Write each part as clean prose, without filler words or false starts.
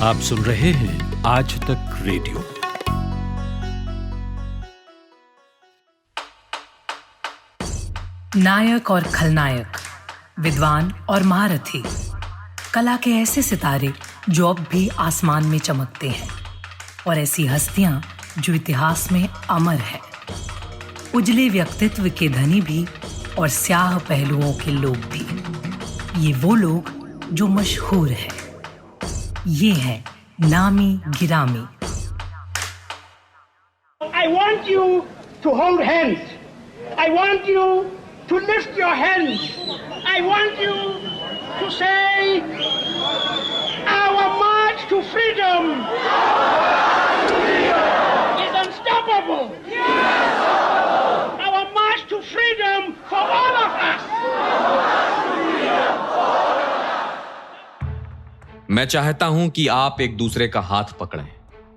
आप सुन रहे हैं आज तक रेडियो। नायक और खलनायक, विद्वान और महारथी, कला के ऐसे सितारे जो अब भी आसमान में चमकते हैं, और ऐसी हस्तियां जो इतिहास में अमर हैं। उजले व्यक्तित्व के धनी भी और स्याह पहलुओं के लोग भी। ये वो लोग जो मशहूर हैं। ये है नामी गिरामी। I want you to hold hands. I want you to lift your hands. I want you to say, our march to freedom is unstoppable. Our march to freedom for all of us. मैं चाहता हूं कि आप एक दूसरे का हाथ पकड़ें।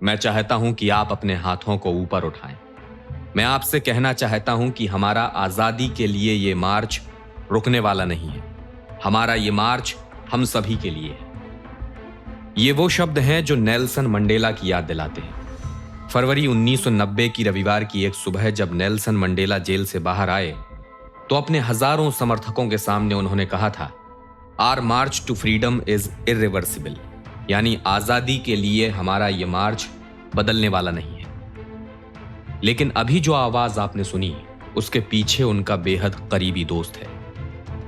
मैं चाहता हूं कि आप अपने हाथों को ऊपर उठाएं। मैं आपसे कहना चाहता हूं कि हमारा आजादी के लिए ये मार्च रुकने वाला नहीं है। हमारा ये मार्च हम सभी के लिए है। ये वो शब्द हैं जो नेल्सन मंडेला की याद दिलाते हैं। फरवरी 1990 की रविवार की एक सुबह जब नेल्सन मंडेला जेल से बाहर आए तो अपने हजारों समर्थकों के सामने उन्होंने कहा था, our march to freedom is irreversible, यानी आजादी के लिए हमारा यह मार्च बदलने वाला नहीं है। लेकिन अभी जो आवाज आपने सुनी उसके पीछे उनका बेहद करीबी दोस्त है,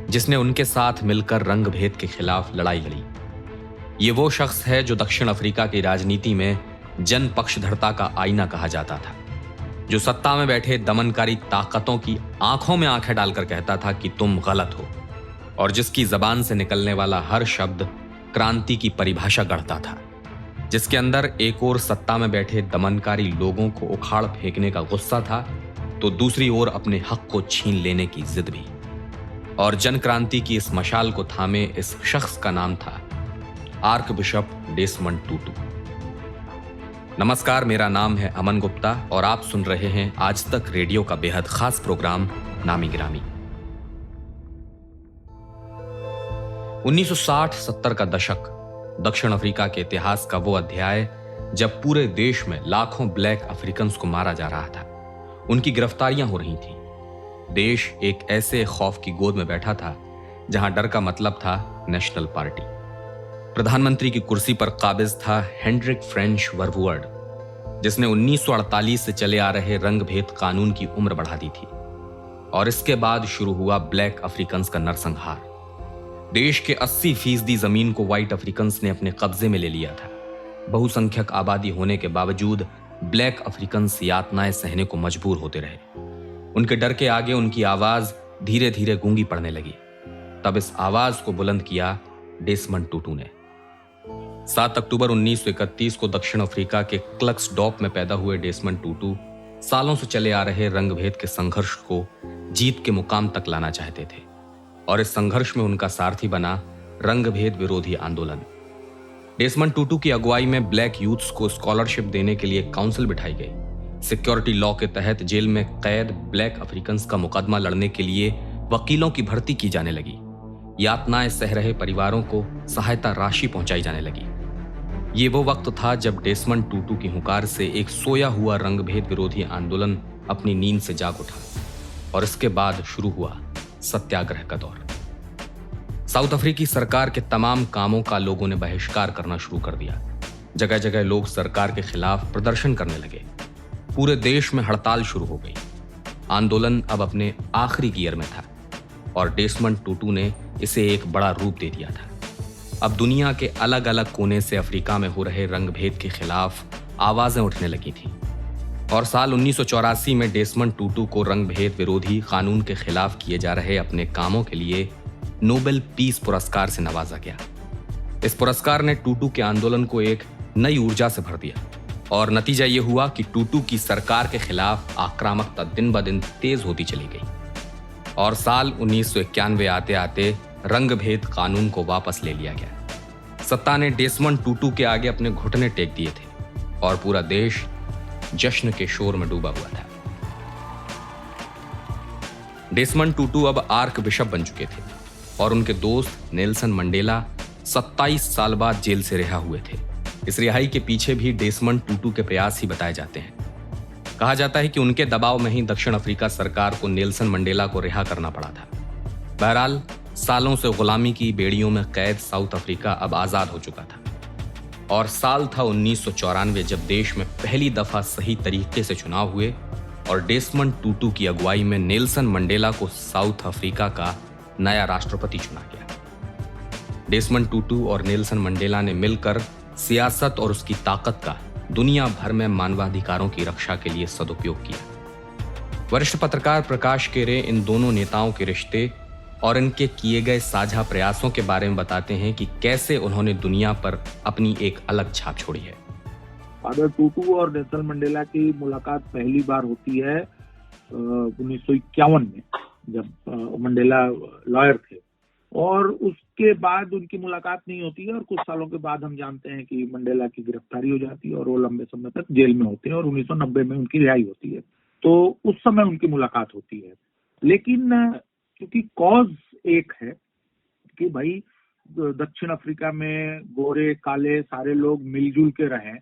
जिसने उनके साथ मिलकर रंग भेद के खिलाफ लड़ाई लड़ी। ये वो शख्स है जो दक्षिण अफ्रीका की राजनीति में जन पक्षधरता का आईना कहा जाता था, जो सत्ता में बैठे दमनकारी ताकतों की आंखों में आंखें डालकर कहता था कि तुम गलत हो, और जिसकी जबान से निकलने वाला हर शब्द क्रांति की परिभाषा गढ़ता था, जिसके अंदर एक ओर सत्ता में बैठे दमनकारी लोगों को उखाड़ फेंकने का गुस्सा था तो दूसरी ओर अपने हक को छीन लेने की जिद भी। और जन क्रांति की इस मशाल को थामे इस शख्स का नाम था आर्क बिशप डेसमंड टूटू। नमस्कार, मेरा नाम है अमन गुप्ता और आप सुन रहे हैं आज तक रेडियो का बेहद खास प्रोग्राम नामी गिरामी। 1960-70 का दशक दक्षिण अफ्रीका के इतिहास का वो अध्याय जब पूरे देश में लाखों ब्लैक अफ्रीकन्स को मारा जा रहा था, उनकी गिरफ्तारियां हो रही थीं। देश एक ऐसे खौफ की गोद में बैठा था जहां डर का मतलब था नेशनल पार्टी। प्रधानमंत्री की कुर्सी पर काबिज था हेनरिक फ्रेंच वर्वुअर्ड, जिसने 1948 से चले आ रहे रंग भेद कानून की उम्र बढ़ा दी थी। और इसके बाद शुरू हुआ ब्लैक अफ्रीकन्स का नरसंहार। देश के 80% जमीन को व्हाइट अफ्रीकन्स ने अपने कब्जे में ले लिया था। बहुसंख्यक आबादी होने के बावजूद ब्लैक अफ्रीकन्स यातनाएं सहने को मजबूर होते रहे। उनके डर के आगे उनकी आवाज धीरे धीरे गूंगी पड़ने लगी। तब इस आवाज को बुलंद किया डेसमंड टूटू ने। 7 अक्टूबर 1931 को दक्षिण अफ्रीका के क्लक्सडॉर्प में पैदा हुए डेसमंड टूटू सालों से चले आ रहे रंगभेद के संघर्ष को जीत के मुकाम तक लाना चाहते थे, और इस संघर्ष में उनका सारथी बना रंगभेद विरोधी आंदोलन। डेसमंड टूटू की अगुवाई में ब्लैक यूथ्स को स्कॉलरशिप देने के लिए काउंसिल बिठाई गई। सिक्योरिटी लॉ के तहत जेल में कैद ब्लैक अफ्रीकन्स का मुकदमा लड़ने के लिए वकीलों की भर्ती की जाने लगी। यातनाएं सह रहे परिवारों को सहायता राशि पहुंचाई जाने लगी। ये वो वक्त था जब डेसमंड टूटू की हुंकार से एक सोया हुआ रंगभेद विरोधी आंदोलन अपनी नींद से जाग उठा, और इसके बाद शुरू हुआ सत्याग्रह का दौर। साउथ अफ्रीकी सरकार के तमाम कामों का लोगों ने बहिष्कार करना शुरू कर दिया। जगह जगह लोग सरकार के खिलाफ प्रदर्शन करने लगे। पूरे देश में हड़ताल शुरू हो गई। आंदोलन अब अपने आखिरी गियर में था और डेसमंड टूटू ने इसे एक बड़ा रूप दे दिया था। अब दुनिया के अलग अलग कोने से अफ्रीका में हो रहे रंगभेद के खिलाफ आवाजें उठने लगी थी, और साल 1984 में डेसमंड टूटू को रंगभेद विरोधी कानून के खिलाफ किए जा रहे अपने कामों के लिए नोबेल पीस पुरस्कार से नवाजा गया। इस पुरस्कार ने टूटू के आंदोलन को एक नई ऊर्जा से भर दिया, और नतीजा ये हुआ कि टूटू की सरकार के खिलाफ आक्रामकता दिन ब दिन तेज होती चली गई, और साल 1991 आते आते रंगभेद कानून को वापस ले लिया गया। सत्ता ने डेसमंड टूटू के आगे अपने घुटने टेक दिए थे, और पूरा देश जश्न के शोर में डूबा हुआ था। डेसमंड टूटू अब आर्क बिशप बन चुके थे, और उनके दोस्त नेल्सन मंडेला 27 साल बाद जेल से रिहा हुए थे। इस रिहाई के पीछे भी डेसमंड टूटू के प्रयास ही बताए जाते हैं। कहा जाता है कि उनके दबाव में ही दक्षिण अफ्रीका सरकार को नेल्सन मंडेला को रिहा करना पड़ा था। बहरहाल सालों से गुलामी की बेड़ियों में कैद साउथ अफ्रीका अब आजाद हो चुका था और साल था 1994 जब देश में पहली दफा सही तरीके से चुनाव हुए और डेसमंड टूटू की अगुवाई में नेल्सन मंडेला को साउथ अफ्रीका का नया राष्ट्रपति चुना गया। डेसमंड टूटू और नेल्सन मंडेला ने मिलकर सियासत और उसकी ताकत का दुनिया भर में मानवाधिकारों की रक्षा के लिए सदुपयोग किया। वरिष्ठ पत्रकार प्रकाश केरे इन दोनों नेताओं के रिश्ते और इनके किए गए साझा प्रयासों के बारे में बताते हैं कि कैसे उन्होंने दुनिया पर अपनी एक अलग छाप छोड़ी है। फादर टूटू और नेल्सन मंडेला की मुलाकात पहली बार होती है 1951 में, जब मंडेला लॉयर थे, और उसके बाद उनकी मुलाकात नहीं होती है और कुछ सालों के बाद हम जानते हैं कि मंडेला की गिरफ्तारी हो जाती है और वो लंबे समय तक जेल में होते हैं और 1990 में उनकी रिहाई होती है। तो उस समय उनकी मुलाकात होती है, लेकिन क्योंकि कॉज एक है कि भाई दक्षिण अफ्रीका में गोरे काले सारे लोग मिलजुल के रहें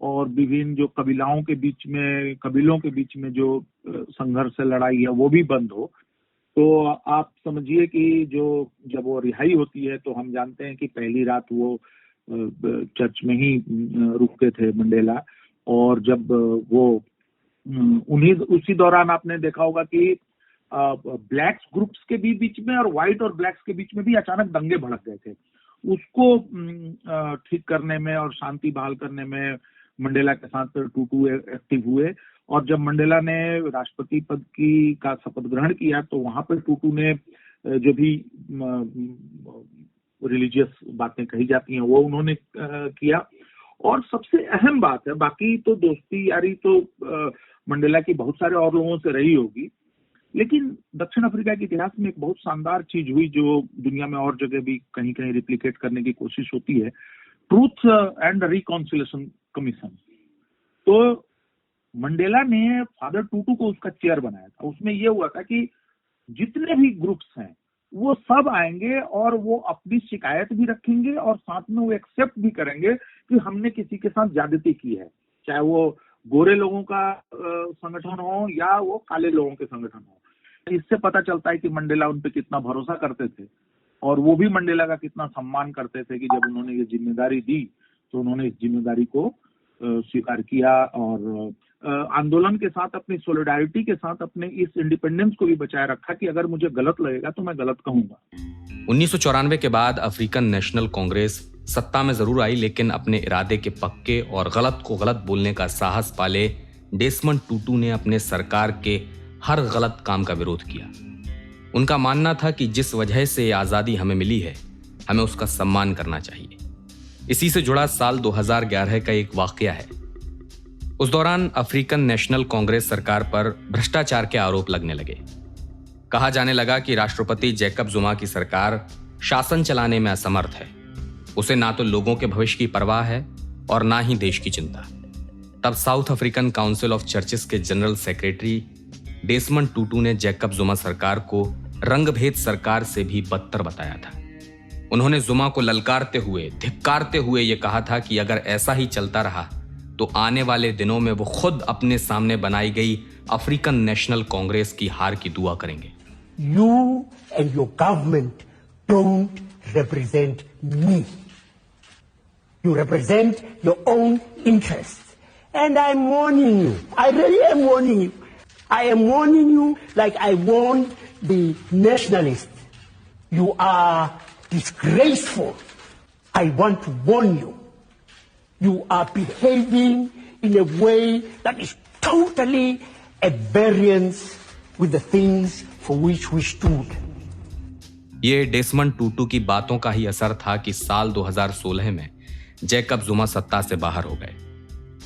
और विभिन्न जो कबीलों के बीच में जो संघर्ष लड़ाई है वो भी बंद हो, तो आप समझिए कि जब वो रिहाई होती है तो हम जानते हैं कि पहली रात वो चर्च में ही रुके थे मंडेला, और जब वो उसी दौरान आपने देखा होगा कि ब्लैक्स ग्रुप्स के भी बीच में और व्हाइट और ब्लैक्स के बीच में भी अचानक दंगे भड़क गए थे। उसको ठीक करने में और शांति बहाल करने में मंडेला के साथ टूटू एक्टिव हुए, और जब मंडेला ने राष्ट्रपति पद का शपथ ग्रहण किया तो वहां पर टूटू ने जो भी रिलीजियस बातें कही जाती हैं वो उन्होंने किया। और सबसे अहम बात है, बाकी तो दोस्ती यारी तो मंडेला की बहुत सारे और लोगों से रही होगी, लेकिन दक्षिण अफ्रीका के इतिहास में एक बहुत शानदार चीज हुई जो दुनिया में और जगह भी कहीं कहीं रिप्लिकेट करने की कोशिश होती है, ट्रूथ एंड रिकॉन्सिलेशन कमीशन। तो मंडेला ने फादर टूटू को उसका चेयर बनाया था। उसमें यह हुआ था कि जितने भी ग्रुप्स हैं वो सब आएंगे और वो अपनी शिकायत भी रखेंगे और साथ में वो एक्सेप्ट भी करेंगे कि हमने किसी के साथ ज्यादती की है, चाहे वो गोरे लोगों का संगठन हो या वो काले लोगों के संगठन हो। इससे पता चलता है कि मंडेला उन पे कितना भरोसा करते थे और वो भी मंडेला का कितना सम्मान करते थे कि जब उन्होंने ये जिम्मेदारी दी तो उन्होंने इस जिम्मेदारी को स्वीकार किया और आंदोलन के साथ अपनी सोलिडारिटी के साथ अपने इस इंडिपेंडेंस को भी बचाए रखा कि अगर मुझे गलत लगेगा तो मैं गलत कहूंगा। 1994 के बाद अफ्रीकन नेशनल कांग्रेस सत्ता में जरूर आई, लेकिन अपने इरादे के पक्के और गलत को गलत बोलने का साहस पाले डेसमंड टूटू ने अपने सरकार के हर गलत काम का विरोध किया। उनका मानना था कि जिस वजह से आजादी हमें मिली है हमें उसका सम्मान करना चाहिए। इसी से जुड़ा साल 2011 का एक वाकया है। उस दौरान अफ्रीकन नेशनल कांग्रेस सरकार पर भ्रष्टाचार के आरोप लगने लगे। कहा जाने लगा कि राष्ट्रपति जैकब जुमा की सरकार शासन चलाने में असमर्थ है, उसे ना तो लोगों के भविष्य की परवाह है और ना ही देश की चिंता। तब south African council of churches के जनरल सेक्रेटरी डेसमंड टूटू ने जैकब जुमा सरकार को रंगभेद सरकार से भी बदतर बताया था। उन्होंने जुमा को ललकारते हुए, धिक्कारते हुए यह कहा था कि अगर ऐसा ही चलता रहा तो आने वाले दिनों में वो खुद अपने सामने बनाई गई अफ्रीकन नेशनल कांग्रेस की हार की दुआ करेंगे। You and your government don't represent me. You represent your own interests. And I'm warning you. I really am warning you. I am warning you like I warned the nationalists. You are disgraceful. I want to warn you. You are behaving in a way that is totally at variance with the things for which we stood. ये Desmond टूटू की बातों का ही असर था कि साल 2016 में Jacob जुमा सत्ता से बाहर हो गए।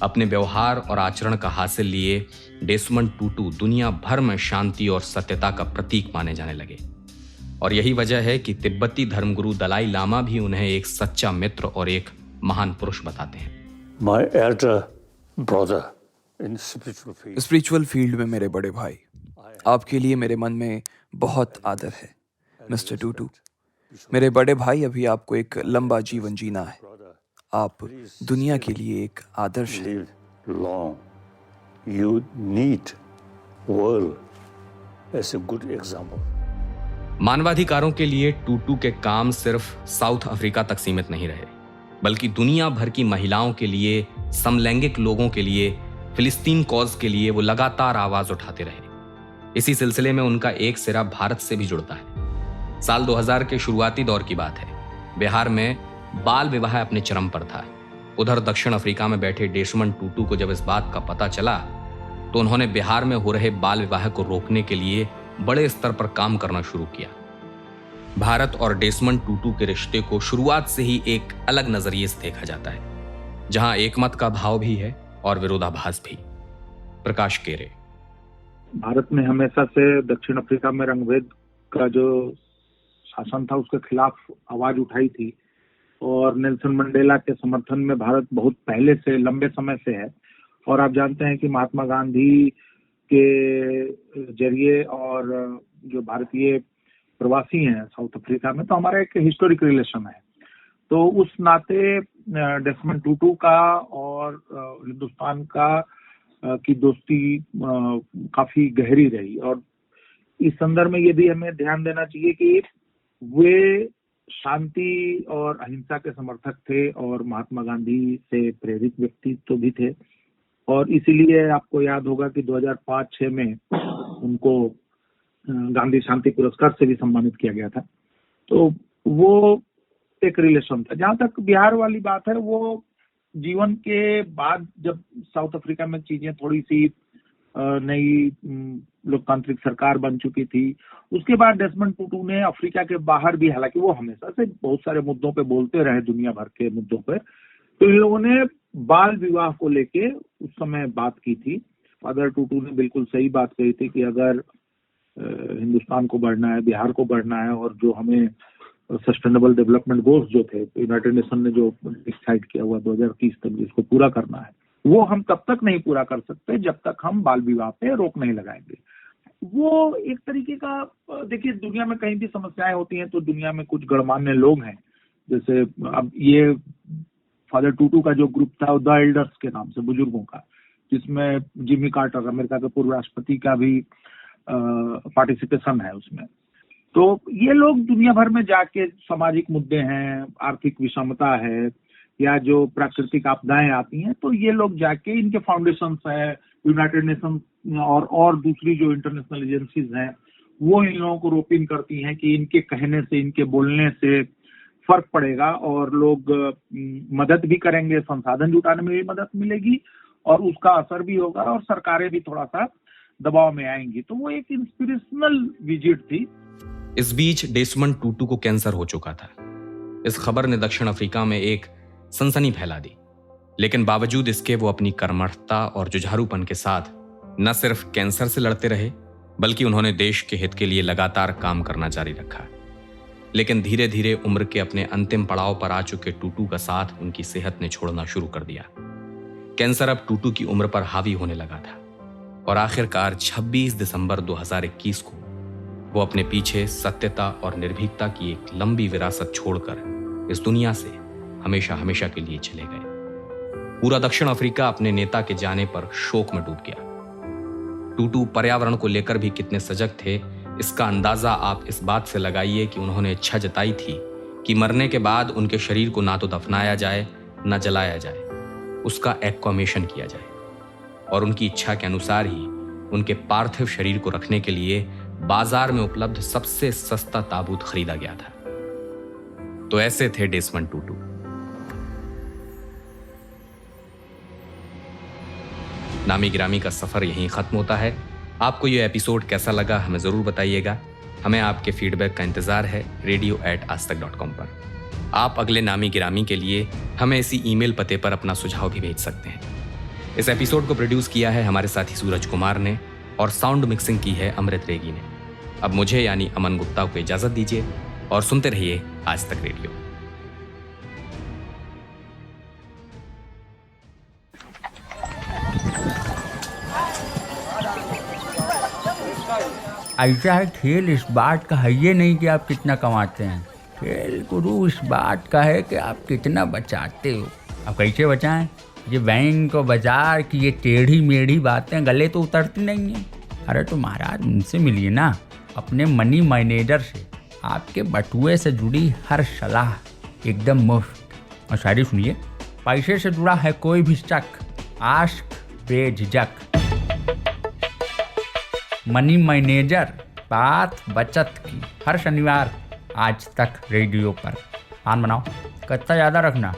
अपने व्यवहार और आचरण का हासिल लिए डेसमंड टूटू दुनिया भर में शांति और सत्यता का प्रतीक माने जाने लगे। और यही वजह है कि तिब्बती धर्मगुरु दलाई लामा भी उन्हें एक सच्चा मित्र और एक महान पुरुष बताते हैं। My elder brother in spiritual field में मेरे बड़े भाई, आपके लिए मेरे मन में बहुत आदर है मिस्टर टूटू। मेरे बड़े भाई, अभी आपको एक लंबा जीवन जीना है। आप दुनिया के लिए एक आदर्श हैं। live long. You need world as a good example. मानवाधिकारों के लिए टूटू के काम सिर्फ साउथ अफ्रीका तक सीमित नहीं रहे, बल्कि दुनिया भर की महिलाओं के लिए, समलैंगिक लोगों के लिए, फिलिस्तीन कॉज के लिए वो लगातार आवाज उठाते रहे। इसी सिलसिले में उनका एक सिरा भारत से भी जुड़ता है। साल 2000 के शुरुआती दौर की बात है। बिहार में बाल विवाह अपने चरम पर था। उधर दक्षिण अफ्रीका में बैठे डेसमंड टूटू को जब इस बात का पता चला तो उन्होंने बिहार में हो रहे बाल विवाह को रोकने के लिए बड़े स्तर पर काम करना शुरू किया। भारत और डेसमंड टूटू के रिश्ते को शुरुआत से ही एक अलग नजरिए से देखा जाता है, जहां एकमत का भाव भी है और विरोधाभास भी। प्रकाश केरे। भारत ने हमेशा से दक्षिण अफ्रीका में रंगभेद का जो शासन था उसके खिलाफ आवाज उठाई थी, और नेल्सन मंडेला के समर्थन में भारत बहुत पहले से, लंबे समय से है। और आप जानते हैं कि महात्मा गांधी के जरिए और जो भारतीय प्रवासी हैं साउथ अफ्रीका में, तो हमारा एक हिस्टोरिक रिलेशन है। तो उस नाते डेसमंड टूटू का और हिंदुस्तान का की दोस्ती काफी गहरी रही। और इस संदर्भ में ये भी हमें ध्यान देना चाहिए कि वे शांति और अहिंसा के समर्थक थे और महात्मा गांधी से प्रेरित व्यक्तित्व भी थे। और इसीलिए आपको याद होगा कि 2005-06 में उनको गांधी शांति पुरस्कार से भी सम्मानित किया गया था। तो वो एक रिलेशन था। जहां तक बिहार वाली बात है, वो जीवन के बाद जब साउथ अफ्रीका में चीजें थोड़ी सी नई लोकतांत्रिक सरकार बन चुकी थी, उसके बाद डेसमंड टूटू ने अफ्रीका के बाहर भी, हालांकि वो हमेशा से बहुत सारे मुद्दों पे बोलते रहे, दुनिया भर के मुद्दों पर, तो इन लोगों ने बाल विवाह को लेके उस समय बात की थी। फादर टूटू ने बिल्कुल सही बात कही थी कि अगर हिंदुस्तान को बढ़ना है, बिहार को बढ़ना है, और जो हमें सस्टेनेबल डेवलपमेंट गोल्स जो थे यूनाइटेड नेशन ने जो डिसाइड किया हुआ 2030 तक जिसको पूरा करना है, वो हम तब तक नहीं पूरा कर सकते जब तक हम बाल विवाह पे रोक नहीं लगाएंगे। वो एक तरीके का, देखिए दुनिया में कहीं भी समस्याएं होती हैं तो दुनिया में कुछ गणमान्य लोग हैं, जैसे अब ये फादर टूटू का जो ग्रुप था द एल्डर्स के नाम से, बुजुर्गों का, जिसमें जिमी कार्टर अमेरिका के पूर्व राष्ट्रपति का भी पार्टिसिपेशन है उसमें। तो ये लोग दुनिया भर में जाके सामाजिक मुद्दे हैं, आर्थिक विषमता है, या जो प्राकृतिक आपदाएं आती हैं, तो ये लोग जाके, इनके फाउंडेशंस है, यूनाइटेड नेशन और दूसरी जो इंटरनेशनल एजेंसीज हैं, वो इन लोगों को रोपिन करती हैं कि इनके कहने से, इनके बोलने से फर्क पड़ेगा और लोग मदद भी करेंगे, संसाधन जुटाने में भी मदद मिलेगी और उसका असर भी होगा और सरकारें भी थोड़ा सा दबाव में आएंगी। तो वो एक इंस्पिरेशनल विजिट थी। इस बीच डेसमंड टूटू को कैंसर हो चुका था। इस खबर ने दक्षिण अफ्रीका में एक सनसनी फैला दी, लेकिन बावजूद इसके वो अपनी कर्मठता और जुझारूपन के साथ न सिर्फ कैंसर से लड़ते रहे, बल्कि उन्होंने देश के हित के लिए लगातार काम करना जारी रखा। लेकिन धीरे धीरे उम्र के अपने अंतिम पड़ाव पर आ चुके टूटू का साथ उनकी सेहत ने छोड़ना शुरू कर दिया। कैंसर अब टूटू की उम्र पर हावी होने लगा था और आखिरकार 26 दिसंबर 2021 को वो अपने पीछे सत्यता और निर्भीकता की एक लंबी विरासत छोड़कर इस दुनिया से हमेशा हमेशा के लिए चले गए। पूरा दक्षिण अफ्रीका अपने नेता के जाने पर शोक में डूब गया। टूटू पर्यावरण को लेकर भी कितने सजग थे, इसका अंदाजा आप इस बात से लगाइए कि उन्होंने इच्छा जताई थी कि मरने के बाद उनके शरीर को ना तो दफनाया जाए न जलाया जाए, उसका एक्वामेशन किया जाए, और उनकी इच्छा के अनुसार ही उनके पार्थिव शरीर को रखने के लिए बाजार में उपलब्ध सबसे सस्ता ताबूत खरीदा गया था। तो ऐसे थे डेसमंड टूटू। नामी गिरामी का सफर यहीं खत्म होता है। आपको यह एपिसोड कैसा लगा हमें जरूर बताइएगा। हमें आपके फीडबैक का इंतजार है radio@aajtak.com पर। आप अगले नामी गिरामी के लिए हमें इसी ईमेल पते पर अपना सुझाव भी भेज सकते हैं। इस एपिसोड को प्रोड्यूस किया है हमारे साथी सूरज कुमार ने और साउंड मिक्सिंग की है अमृत रेगी ने। अब मुझे यानी अमन गुप्ता को इजाजत दीजिए और सुनते रहिए आज तक रेडियो। ऐसा है खेल इस बात का है ये नहीं कि आप कितना कमाते हैं, खेल गुरु इस बात का है कि आप कितना बचाते हो। अब कैसे बचाएं? ये बैंक और बाजार की ये टेढ़ी मेढ़ी बातें गले तो उतरती नहीं हैं। अरे तो महाराज उनसे मिलिए ना, अपने मनी मैनेजर से। आपके बटुए से जुड़ी हर सलाह एकदम मुफ्त। और शायरी सुनिए, पैसे से जुड़ा है कोई भी शक, आस्क बेझिझक। मनी मैनेजर, बात बचत की, हर शनिवार आज तक रेडियो पर। आन बनाओ, कितना ज़्यादा रखना।